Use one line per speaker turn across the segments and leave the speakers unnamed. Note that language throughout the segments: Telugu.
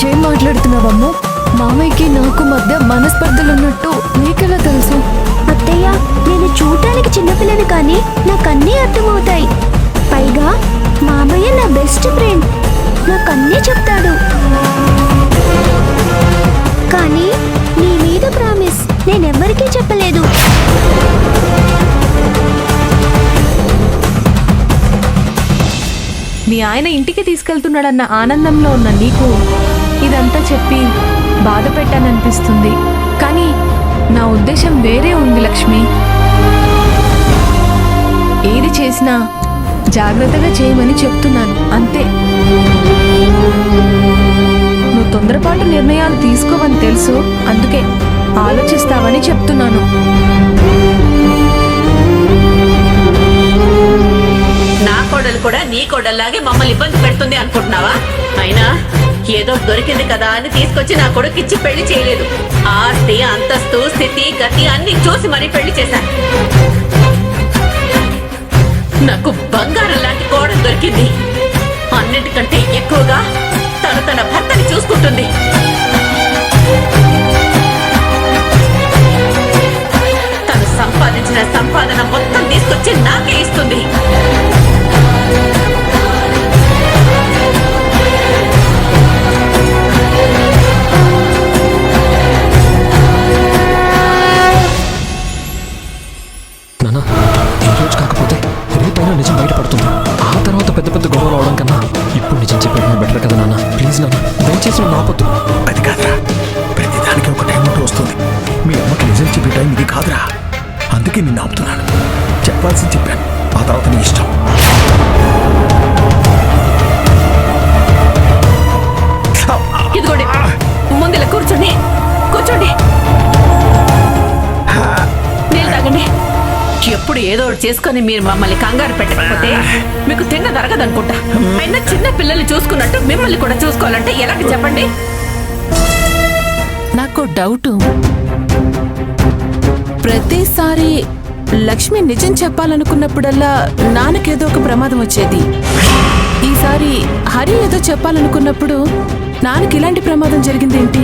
ఏం మాట్లాడుతున్నావమ్ము? మామయ్యకి నాకు మధ్య మనస్పర్ధలున్నట్టు నీకెలా తెలుసు?
అత్తయ్య, నేను చూడటానికి చిన్నపిల్లని కానీ నాకన్నీ అర్థమవుతాయి. పైగా మామయ్య నా బెస్ట్ ఫ్రెండ్, నాకన్నీ చెప్తాడు. కానీ నీ మీద ప్రామిస్ నేనెవ్వరికీ చెప్పలేదు.
మీ ఆయన ఇంటికి తీసుకెళ్తున్నాడన్న ఆనందంలో ఉన్న నీకు ఇదంతా చెప్పి బాధ పెట్టాననిపిస్తుంది. కానీ నా ఉద్దేశం వేరే ఉంది లక్ష్మి. ఏది చేసినా జాగ్రత్తగా చేయమని చెప్తున్నాను అంతే. నువ్వు తొందరపాటు నిర్ణయాలు తీసుకోవని తెలుసు, అందుకే ఆలోచిస్తావని చెప్తున్నాను.
నా కోడలు కూడా నీ కోడల్లాగే మమ్మల్ని ఇబ్బంది పెడుతుంది అనుకుంటున్నావా? అయినా ఏదో దొరికింది కదా అని తీసుకొచ్చి నా కొడుకిచ్చి పెళ్లి చేయలేదు. ఆస్తి, అంతస్తు, స్థితి, గతి అన్ని చూసి మరీ పెళ్లి చేశాను. నాకు బంగారం లాంటి కోడలు దొరికింది. అన్నిటికంటే ఎక్కువగా తను తన భర్తని చూసుకుంటుంది. తను సంపాదించిన సంపాదన మొత్తం తీసుకొచ్చి నాకే ఇస్తుంది.
నిజం బయటపడుతుంది. ఆ తర్వాత పెద్ద పెద్ద గొడవలు అవడం కన్నా ఇప్పుడు నిజం చెప్పడం బెటర్ కదా నాన్న. ప్లీజ్ నాన్న, దయచేసి నన్ను ఆపొద్దు.
అది కాదురా, ప్రతిదానికి ఒక టైం అంటూ వస్తుంది. మీ అమ్మకి నిజం చెప్పే టైం ఇది కాదురా, అందుకే నిన్ను ఆపుతున్నాను. చెప్పాల్సింది చెప్పాను, ఆ తర్వాత నీ ఇష్టం.
ఇదిగోండి, ముందులా కూర్చోండి. కూర్చోండి, నీళ్ళు తాగండి. ఎప్పుడు ఏదో ఒకటి చేసుకుని మీరు మమ్మల్ని కంగారు పెట్టకపోతే మీకు తిన్న దరగదనుకుంటా. అయినా చిన్న పిల్లల్ని చూసుకున్నట్టు మిమ్మల్ని కూడా చూసుకోవాలంటే ఎలాంటి చెప్పండి?
నాకు డౌటు, ప్రతిసారి లక్ష్మి నిజం చెప్పాలనుకున్నప్పుడల్లా నాన్నకేదో ఒక ప్రమాదం వచ్చేది. ఈసారి హరి ఏదో చెప్పాలనుకున్నప్పుడు నాన్నకి ఇలాంటి ప్రమాదం జరిగిందేంటి?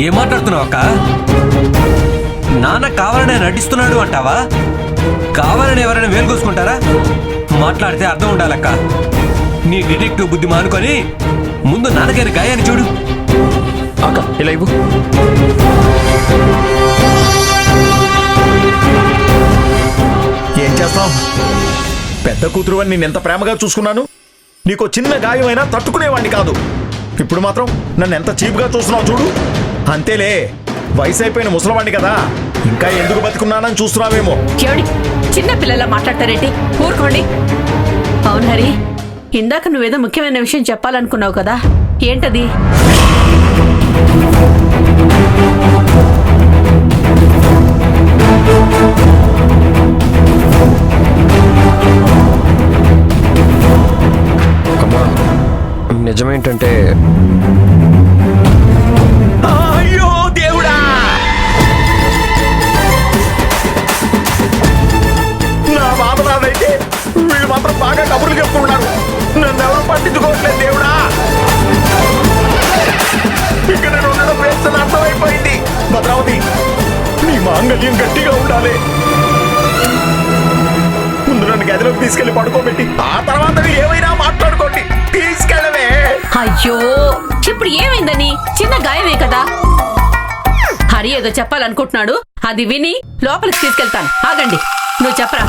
ఏం మాట్లాడుతున్నావు అక్క? నాన్న కావాలనే నటిస్తున్నాడు అంటావా? కావాలని ఎవరైనా వేలు కోసుకుంటారా? మాట్లాడితే అర్థం ఉండాలక్క. నీ డిటెక్టివ్ బుద్ధి మానుకొని ముందు నాన్నగారి గాయాన్ని చూడు.
అక్క ఇలా ఇవ్వు.
ఏం చేస్తాం? పెద్ద కూతురు అని నేనెంత ప్రేమగా చూసుకున్నాను. నీకు చిన్న గాయమైనా తట్టుకునేవాడిని కాదు. ఇప్పుడు మాత్రం నన్ను ఎంత చీప్గా చూస్తున్నావు చూడు. అంతేలే, వయసు అయిపోయిన ముసలవాడిని కదా, ఇంకా ఎందుకు బతుకున్నానని చూస్తున్నావేమో.
చెవిడి, చిన్న పిల్లలా మాట్లాడతారేంటి? ఊరుకోండి. అవును హరి, ఇందాక నువ్వేదో ముఖ్యమైన విషయం చెప్పాలనుకున్నావు కదా, ఏంటది?
నిజమేంటంటే,
అయ్యో దేవుడా, నా బాధ నాదైతే వీళ్ళు మాత్రం బాగా కబుర్లు చెప్పుకున్నారు. నన్ను ఎవరు పట్టించుకోవట్లేదు దేవుడా. ఇక్కడ నేను ఉండడం వేస్ట్ అని అర్థమైపోయింది. భద్రావతి, నీ మాంగళ్యం గట్టిగా ఉండాలి. ముందు నన్ను గదిలోకి తీసుకెళ్లి పడుకోబెట్టి ఆ తర్వాత మీరు ఏమైనా మాట్లాడుకోండి. తీసుకెళ్ళవే.
అయ్యో, ఇప్పుడు ఏమైందని? చిన్న గాయమే కదా. హరి ఏదో చెప్పాలనుకుంటున్నాడు, అది విని లోపలికి తీసుకెళ్తాను. ఆగండి, నువ్వు చెప్పరా.